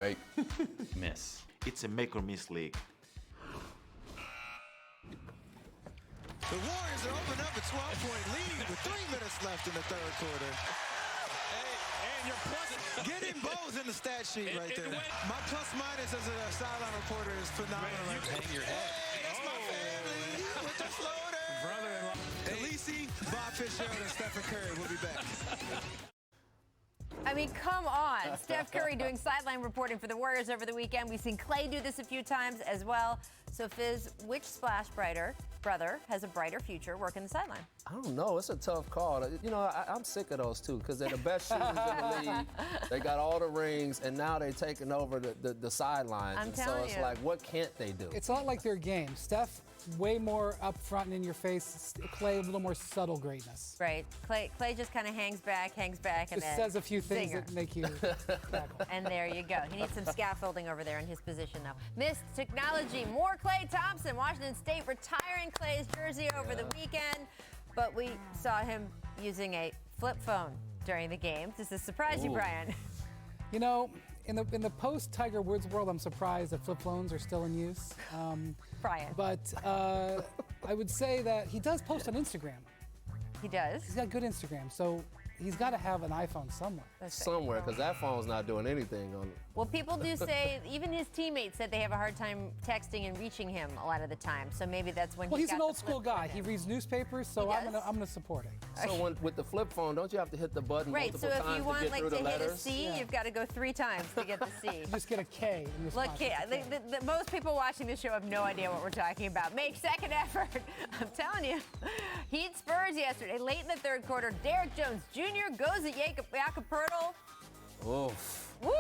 Make. Miss. It's a make or miss league. The Warriors are opening up a 12-point lead with 3 minutes left in the third quarter. And your plus. Getting bows in the stat sheet right there. My plus minus as a sideline reporter is phenomenal. You hang your head. Hey, that's my family with the floater. Brother-in-law. Khaleesi, Bob Fitzgerald, and Stephen Curry will be back. I mean, come on. Steph Curry doing sideline reporting for the Warriors over the weekend. We've seen Clay do this a few times as well. So, Fizz, which splash brother has a brighter future working the sideline? I don't know. It's a tough call. You know, I'm sick of those two because they're the best shooters in the league. They got all the rings, and now they're taking over the sidelines. I'm and telling so it's you. like, what can't they do? It's not like their game. Steph, way more up front and in your face. Clay, a little more subtle greatness. Right. Clay just kind of hangs back, and Just then says a few things zinger. that make you tackle. And there you go. He needs some scaffolding over there in his position, though. Missed technology. More Klay Thompson. Washington State retiring Klay's jersey over the weekend. But we saw him using a flip phone during the game. Does this surprise you, Brian? You know, in the post-Tiger Woods world, I'm surprised that flip phones are still in use. Brian. But I would say that he does post on Instagram. He does. He's got good Instagram, so he's got to have an iPhone somewhere. Somewhere, because that phone's not doing anything on it. Well, people do say, even his teammates said they have a hard time texting and reaching him a lot of the time. So maybe that's when Well, he's he's an got old the school flip guy. phone He in. reads newspapers, so He I'm does? gonna support it. So with the flip phone, don't you have to hit the button Right, multiple so if times you want to get like through to the hit a letters? C, you've got to go 3 times to get the C. You just get a K in response. Look, most people watching this show have no idea what we're talking about. Make second effort. I'm telling you. Heat Spurs yesterday, late in the third quarter. Derrick Jones Jr. goes at Jakob Poeltl. Oof. Woo!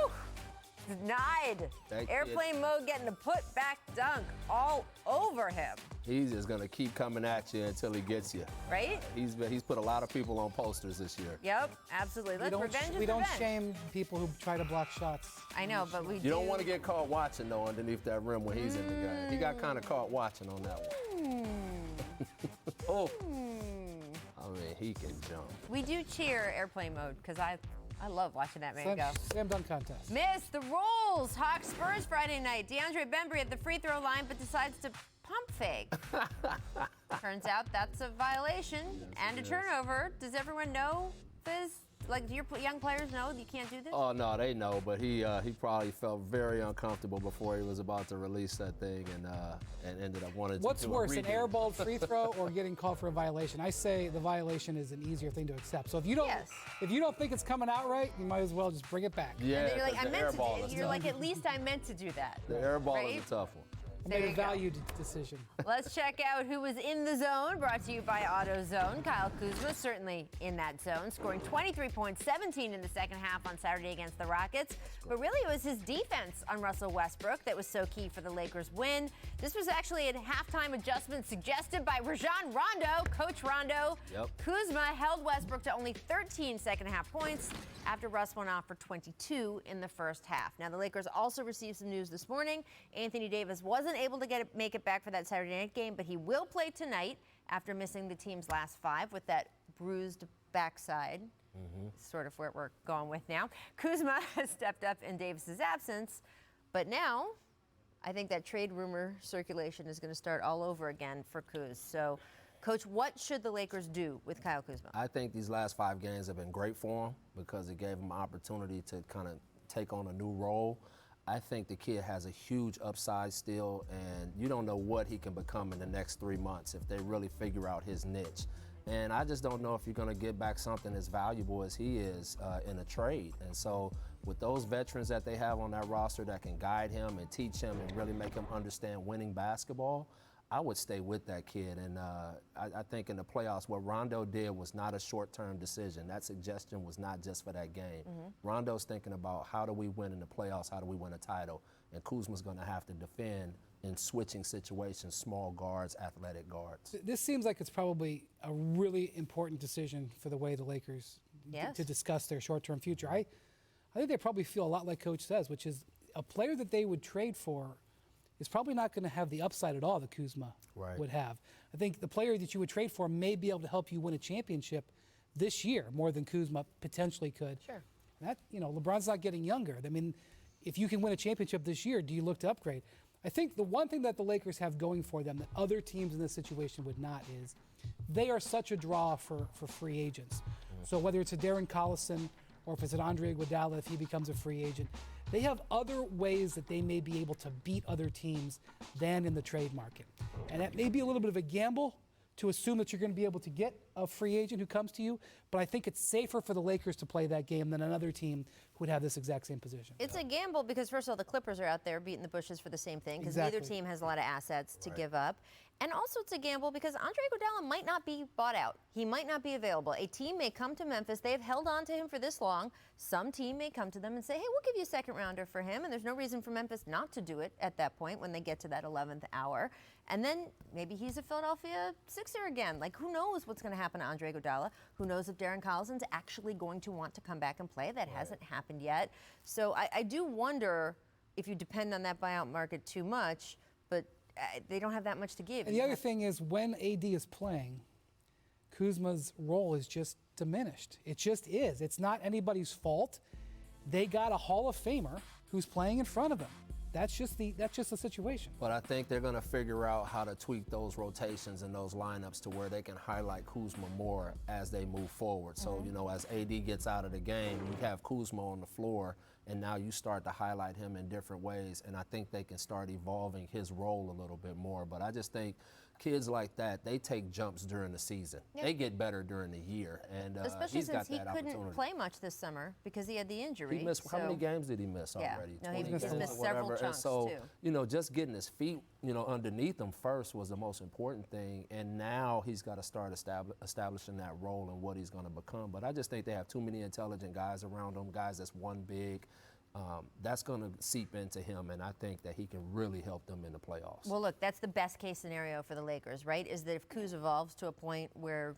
Denied. That kid- Airplane mode getting a put-back dunk all over him. He's just going to keep coming at you until he gets you. Right? He's put a lot of people on posters this year. Yep, absolutely. We don't, Revenge is we don't revenge. shame people who try to block shots. I know, but we do. You don't want to get caught watching, though, underneath that rim when he's in the game. He got kind of caught watching on that one. Oh. I mean, he can jump. We do cheer airplane mode because I love watching that man go. Slam dunk contest. Miss the rules. Hawks Spurs Friday night. DeAndre Bembry at the free throw line, but decides to pump fake. Turns out that's a violation and a turnover. Does everyone know, Fizz? Like, do your young players know you can't do this? Oh, no, they know, but he probably felt very uncomfortable before he was about to release that thing and ended up wanting to What's do worse, a an redo. airballed free throw or getting called for a violation? I say the violation is an easier thing to accept. So if you don't think it's coming out right, you might as well just bring it back. Yeah, And then you're like, 'cause I the meant airball to. is You're tough. like, at least I meant to do that. The airball right? is a tough one. I There made you a go. valued decision. Let's check out who was in the zone, brought to you by AutoZone. Kyle Kuzma, certainly in that zone, scoring 23 points, 17 in the second half on Saturday against the Rockets. But really, it was his defense on Russell Westbrook that was so key for the Lakers' win. This was actually a halftime adjustment suggested by Rajon Rondo, Coach Rondo. Yep. Kuzma held Westbrook to only 13 second-half points after Russ went off for 22 in the first half. Now, the Lakers also received some news this morning. Anthony Davis wasn't able to make it back for that Saturday night game, but he will play tonight after missing the team's last 5 with that bruised backside. Sort of where we're going with now. Kuzma has stepped up in Davis's absence, but now I think that trade rumor circulation is going to start all over again for Kuz. So, Coach, what should the Lakers do with Kyle Kuzma? I think these last 5 games have been great for him because it gave him an opportunity to kind of take on a new role. I think the kid has a huge upside still, and you don't know what he can become in the next 3 months if they really figure out his niche. And I just don't know if you're going to get back something as valuable as he is in a trade. And so with those veterans that they have on that roster that can guide him and teach him and really make him understand winning basketball, I would stay with that kid. And I think in the playoffs, what Rondo did was not a short-term decision. That suggestion was not just for that game. Rondo's thinking about how do we win in the playoffs, how do we win a title? And Kuzma's going to have to defend in switching situations, small guards, athletic guards. This seems like it's probably a really important decision for the way the Lakers to discuss their short-term future. I think they probably feel a lot like Coach says, which is a player that they would trade for is probably not going to have the upside at all that Kuzma would have. I think the player that you would trade for may be able to help you win a championship this year more than Kuzma potentially could. Sure. And that, LeBron's not getting younger. I mean, if you can win a championship this year, do you look to upgrade? I think the one thing that the Lakers have going for them that other teams in this situation would not is they are such a draw for free agents. So whether it's a Darren Collison or if it's an Andre Iguodala if he becomes a free agent, they have other ways that they may be able to beat other teams than in the trade market. And that may be a little bit of a gamble to assume that you're going to be able to get a free agent who comes to you, but I think it's safer for the Lakers to play that game than another team who would have this exact same position. It's a gamble because, first of all, the Clippers are out there beating the bushes for the same thing because Exactly. neither team has a lot of assets to give up. And also it's a gamble because Andre Iguodala might not be bought out. He might not be available. A team may come to Memphis. They have held on to him for this long. Some team may come to them and say, hey, we'll give you a second rounder for him. And there's no reason for Memphis not to do it at that point when they get to that 11th hour. And then maybe he's a Philadelphia Sixer again. Like, who knows what's going to happen to Andre Iguodala? Who knows if Darren Collison's actually going to want to come back and play? That hasn't happened yet. So I do wonder if you depend on that buyout market too much, but they don't have that much to give. And the other thing is when AD is playing, Kuzma's role is just diminished. It just is. It's not anybody's fault. They got a Hall of Famer who's playing in front of them. That's just the situation. But I think they're going to figure out how to tweak those rotations and those lineups to where they can highlight Kuzma more as they move forward. So, you know, as AD gets out of the game, you have Kuzma on the floor, and now you start to highlight him in different ways, and I think they can start evolving his role a little bit more. But I just think kids like that, they take jumps during the season. Yeah. They get better during the year, and especially he's got since he that couldn't opportunity. play much this summer because he had the injury. He missed, how many games did he miss Yeah. already? No, he's 20 missed games or several whatever. chunks, and so, too. you know, just getting his feet, you know, underneath him first was the most important thing. And now he's got to start establishing that role and what he's going to become. But I just think they have too many intelligent guys around them, guys that's one big. That's going to seep into him, and I think that he can really help them in the playoffs. Well, look, that's the best case scenario for the Lakers, right? Is that if Kuz evolves to a point where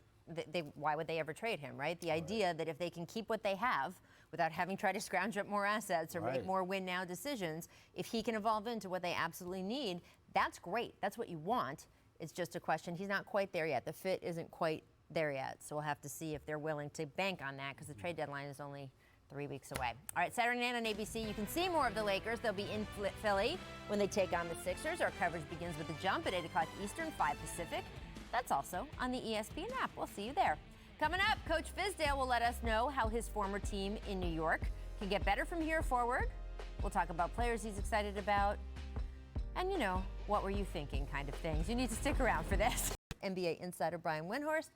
why would they ever trade him, right? The idea that if they can keep what they have without having tried to scrounge up more assets or make more win-now decisions, if he can evolve into what they absolutely need, that's great. That's what you want. It's just a question. He's not quite there yet. The fit isn't quite there yet, so we'll have to see if they're willing to bank on that because the trade deadline is only 3 weeks away. All right, Saturday night on ABC, you can see more of the Lakers. They'll be in Philly when they take on the Sixers. Our coverage begins with the jump at 8 o'clock Eastern, 5 Pacific. That's also on the ESPN app. We'll see you there. Coming up, Coach Fizdale will let us know how his former team in New York can get better from here forward. We'll talk about players he's excited about. And, you know, what were you thinking kind of things. You need to stick around for this. NBA insider Brian Windhorst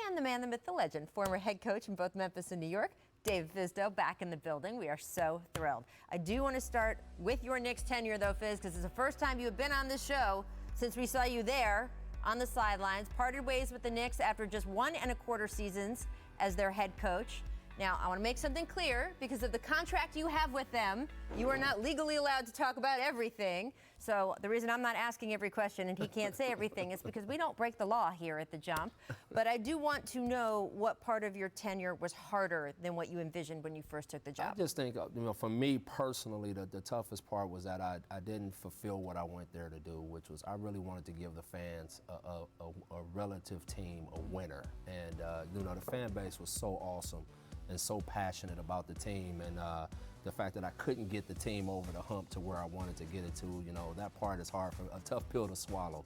and the man, the myth, the legend, former head coach in both Memphis and New York, Dave Fizdale, back in the building. We are so thrilled. I do want to start with your Knicks tenure, though, Fizz, because it's the first time you have been on this show since we saw you there on the sidelines. Parted ways with the Knicks after just 1.25 seasons as their head coach. Now, I want to make something clear because of the contract you have with them. You are not legally allowed to talk about everything. So the reason I'm not asking every question and he can't say everything is because we don't break the law here at The Jump. But I do want to know what part of your tenure was harder than what you envisioned when you first took the job. I just think, you know, for me personally, the toughest part was that I didn't fulfill what I went there to do, which was I really wanted to give the fans a relative team, a winner. And, you know, the fan base was so awesome and so passionate about the team, and the fact that I couldn't get the team over the hump to where I wanted to get it to, you know, that part is hard, for a tough pill to swallow.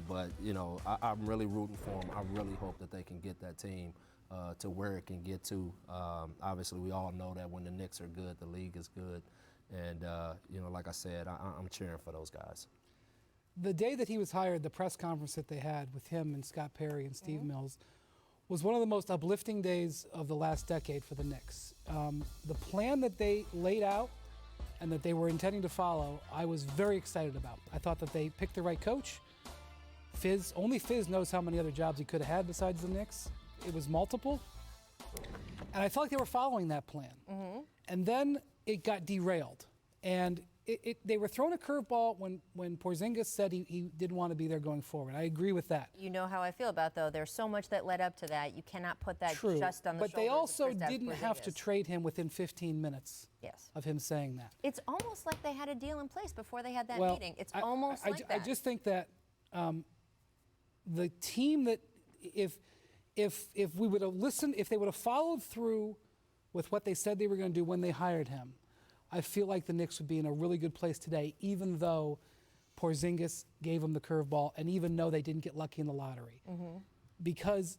But, you know, I'm really rooting for them. I really hope that they can get that team to where it can get to. Obviously, we all know that when the Knicks are good, the league is good. And, you know, like I said, I'm cheering for those guys. The day that he was hired, the press conference that they had with him and Scott Perry and Steve Mills was one of the most uplifting days of the last decade for the Knicks. The plan that they laid out and that they were intending to follow, I was very excited about. I thought that they picked the right coach. Only Fizz knows how many other jobs he could have had besides the Knicks. It was multiple. And I felt like they were following that plan. And then it got derailed. And they were throwing a curveball when Porzingis said he didn't want to be there going forward. I agree with that. You know how I feel about, though. There's so much that led up to that. You cannot put that True. just on the But shoulders they also of Kristaps didn't have to Porzingis. trade him within 15 minutes of him saying that. It's almost like they had a deal in place before they had that Well, meeting. It's almost like that. I just think that the team that if we would have listened, if they would have followed through with what they said they were going to do when they hired him, I feel like the Knicks would be in a really good place today, even though Porzingis gave them the curveball, and even though they didn't get lucky in the lottery. Because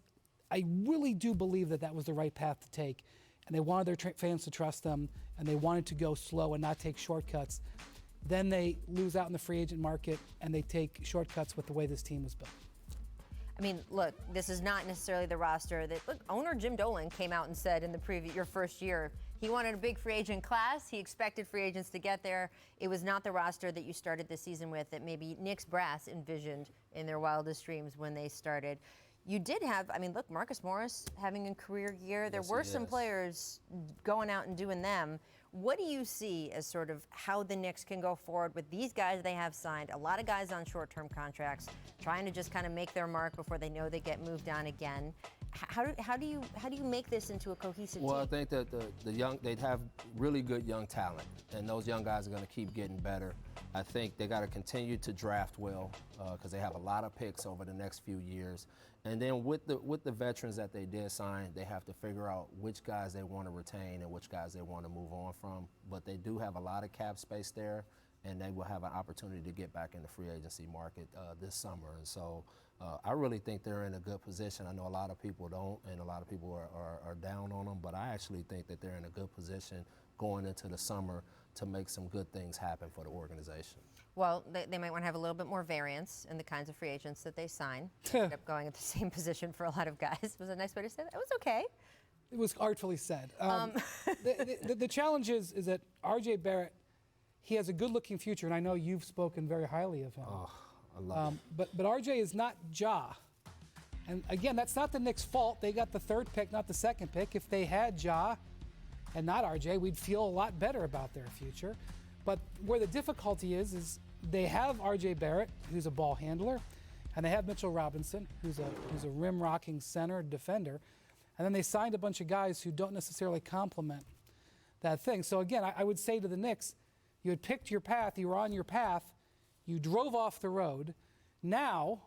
I really do believe that that was the right path to take, and they wanted their fans to trust them, and they wanted to go slow and not take shortcuts. Then they lose out in the free agent market, and they take shortcuts with the way this team was built. I mean, look, this is not necessarily the roster that, look, owner Jim Dolan came out and said in the your first year, he wanted a big free agent class. He expected free agents to get there. It was not the roster that you started this season with that maybe Knicks brass envisioned in their wildest dreams when they started. You did have, I mean, look, Marcus Morris having a career year. There were some players going out and doing them. What do you see as sort of how the Knicks can go forward with these guys they have signed? A lot of guys on short-term contracts, trying to just kind of make their mark before they know they get moved on again. How do you make this into a cohesive team? Well, I think that they'd have really good young talent, and those young guys are going to keep getting better. I think they got to continue to draft well because they have a lot of picks over the next few years. And then with the veterans that they did sign, they have to figure out which guys they want to retain and which guys they want to move on from. But they do have a lot of cap space there, and they will have an opportunity to get back in the free agency market this summer. And so I really think they're in a good position. I know a lot of people don't, and a lot of people are down on them, but I actually think that they're in a good position going into the summer to make some good things happen for the organization. Well, they might want to have a little bit more variance in the kinds of free agents that they sign. End up going at the same position for a lot of guys. Was a nice way to say that. It was okay. It was artfully said. The challenge is that R.J. Barrett, he has a good-looking future, and I know you've spoken very highly of him. Oh, I love him. But R.J. is not Ja. And again, that's not the Knicks' fault. They got the third pick, not the second pick. If they had Ja and not R.J., we'd feel a lot better about their future. But where the difficulty is they have R.J. Barrett, who's a ball handler, and they have Mitchell Robinson, who's a rim-rocking center defender, and then they signed a bunch of guys who don't necessarily complement that thing. So again, I would say to the Knicks, you had picked your path, you were on your path, you drove off the road. Now,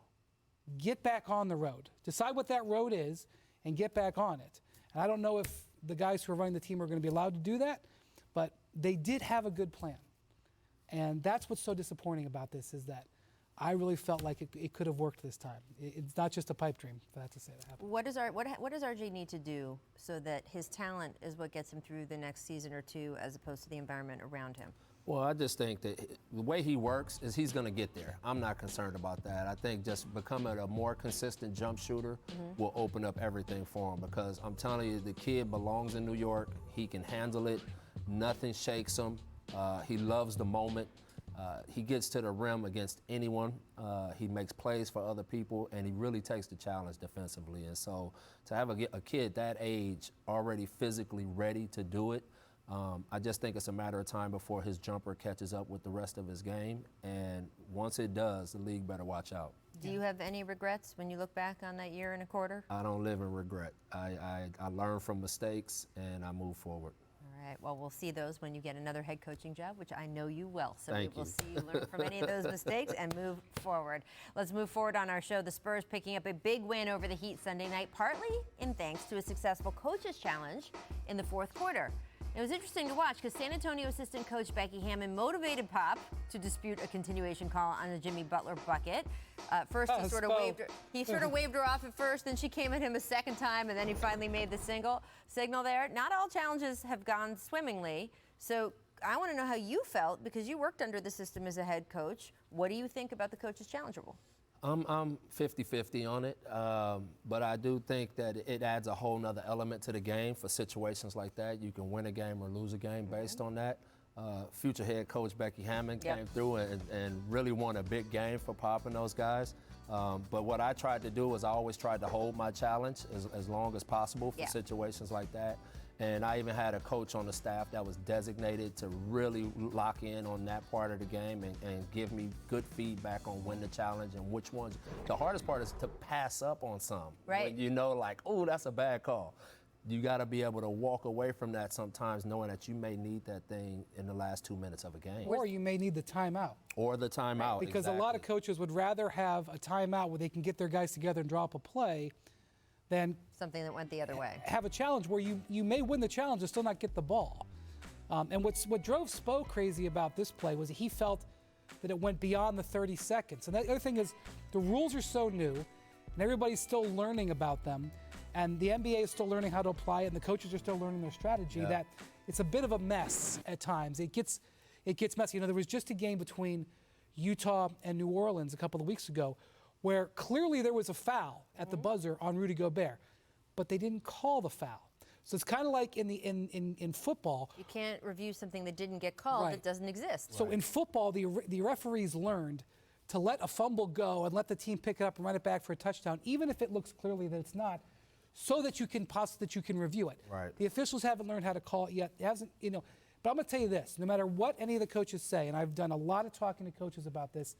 get back on the road. Decide what that road is and get back on it. And I don't know if the guys who are running the team are going to be allowed to do that, but they did have a good plan. And that's what's so disappointing about this is that I really felt like it could have worked this time. It's not just a pipe dream for that to say that happened. What does RJ need to do so that his talent is what gets him through the next season or two as opposed to the environment around him? Well, I just think that the way he works is he's going to get there. I'm not concerned about that. I think just becoming a more consistent jump shooter will open up everything for him because I'm telling you, the kid belongs in New York. He can handle it. Nothing shakes him. He loves the moment. He gets to the rim against anyone. He makes plays for other people, and he really takes the challenge defensively. And so to have a kid that age already physically ready to do it, I just think it's a matter of time before his jumper catches up with the rest of his game. And once it does, the league better watch out. Do you have any regrets when you look back on that year and a quarter? I don't live in regret. I learn from mistakes, and I move forward. All right, well, we'll see those when you get another head coaching job, which I know you will. So Thank we will you. see you learn from any of those mistakes and move forward. Let's move forward on our show. The Spurs picking up a big win over the Heat Sunday night, partly in thanks to a successful coaches challenge in the fourth quarter. It was interesting to watch because San Antonio assistant coach Becky Hammon motivated Pop to dispute a continuation call on the Jimmy Butler bucket. First, he sort of waved her off at first, then she came at him a second time, and then he finally made the signal there. Not all challenges have gone swimmingly, so I want to know how you felt because you worked under the system as a head coach. What do you think about the coach's challenge rule? I'm 50-50 on it, but I do think that it adds a whole nother element to the game for situations like that. You can win a game or lose a game based on that. Future head coach Becky Hammon came through and really won a big game for Pop and those guys. But what I tried to do is I always tried to hold my challenge as long as possible for situations like that. And I even had a coach on the staff that was designated to really lock in on that part of the game and give me good feedback on when to challenge and which ones. The hardest part is to pass up on some. Right. When you know, like, oh, that's a bad call. You got to be able to walk away from that sometimes knowing that you may need that thing in the last 2 minutes of a game. Or you may need the timeout. Or the timeout, Because a lot of coaches would rather have a timeout where they can get their guys together and draw up a play than Something that went the other way. have a challenge where you may win the challenge and still not get the ball. And what drove Spo crazy about this play was he felt that it went beyond the 30 seconds. And the other thing is the rules are so new, and everybody's still learning about them, and the NBA is still learning how to apply it, and the coaches are still learning their strategy, that it's a bit of a mess at times. It gets messy. You know, there was just a game between Utah and New Orleans a couple of weeks ago where clearly there was a foul at the buzzer on Rudy Gobert, but they didn't call the foul. So it's kind of like in football. You can't review something that didn't get called that doesn't exist. So in football, the referees learned to let a fumble go and let the team pick it up and run it back for a touchdown, even if it looks clearly that it's not, so that you can review it. Right. The officials haven't learned how to call it yet. It hasn't, you know. But I'm going to tell you this: no matter what any of the coaches say, and I've done a lot of talking to coaches about this,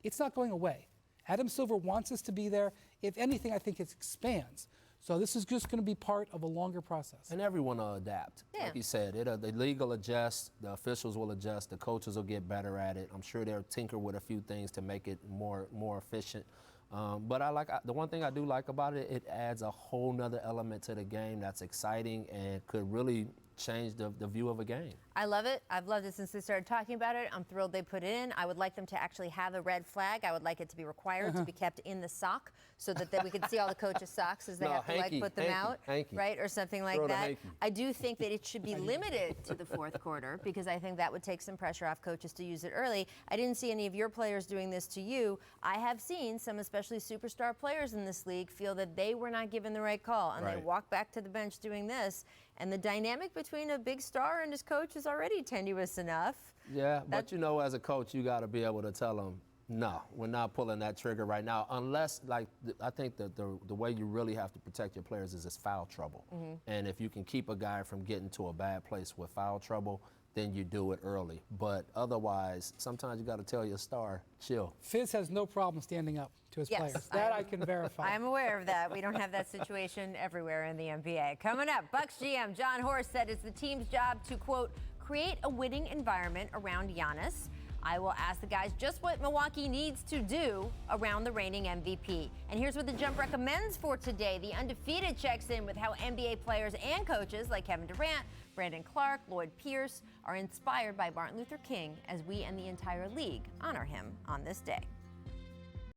it's not going away. Adam Silver wants us to be there. If anything, I think it expands. So this is just going to be part of a longer process. And everyone will adapt. Yeah. Like you said, the league will adjust, the officials will adjust, the coaches will get better at it. I'm sure they'll tinker with a few things to make it more efficient. But the one thing I do like about it, it adds a whole nother element to the game that's exciting and could really change the view of a game. I love it. I've loved it since they started talking about it. I'm thrilled they put it in. I would like them to actually have a red flag. I would like it to be required to be kept in the sock so that we could see all the coaches' socks as they have to put them out, right, or something like that. I do think that it should be limited to the fourth quarter because I think that would take some pressure off coaches to use it early. I didn't see any of your players doing this to you. I have seen some, especially superstar players in this league, feel that they were not given the right call, and they walk back to the bench doing this. And the dynamic between a big star and his coach is already tenuous enough. Yeah, but you know, as a coach, you got to be able to tell them, no, we're not pulling that trigger right now, unless, like, I think the way you really have to protect your players is foul trouble. And if you can keep a guy from getting to a bad place with foul trouble, then you do it early. But otherwise, sometimes you got to tell your star, chill. Fizz has no problem standing up to his players. That I can verify. I'm aware of that. We don't have that situation everywhere in the NBA. Coming up, Bucks GM John Horst said it's the team's job to, quote, create a winning environment around Giannis. I will ask the guys just what Milwaukee needs to do around the reigning MVP. And here's what the Jump recommends for today. The Undefeated checks in with how NBA players and coaches like Kevin Durant, Brandon Clark, Lloyd Pierce are inspired by Martin Luther King as we and the entire league honor him on this day.